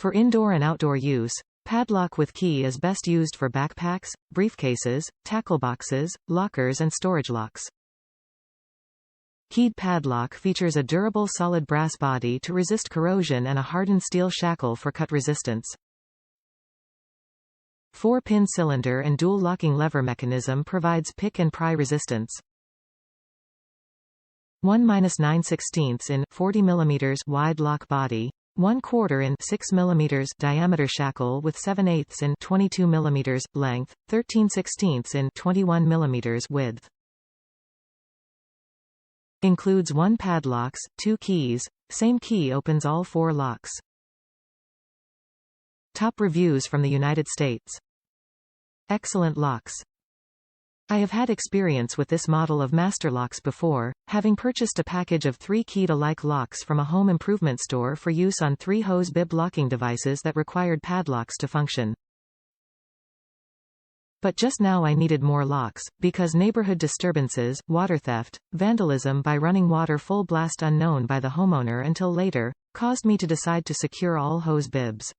For indoor and outdoor use, padlock with key is best used for backpacks, briefcases, tackle boxes, lockers and storage locks. Keyed padlock features a durable solid brass body to resist corrosion and a hardened steel shackle for cut resistance. 4-pin cylinder and dual locking lever mechanism provides pick and pry resistance. 1-9/16 in 40 mm wide lock body, 1/4 in 6 mm diameter shackle with 7/8 in 22 mm length, 13/16 in 21 mm width. Includes 1 padlocks, 2 keys, same key opens all 4 locks. Top reviews from the United States. Excellent locks. I have had experience with this model of master locks before, having purchased a package of 3 keyed-alike locks from a home improvement store for use on 3 hose bib locking devices that required padlocks to function. But just now I needed more locks, because neighborhood disturbances, water theft, vandalism by running water full blast unknown by the homeowner until later, caused me to decide to secure all hose bibs.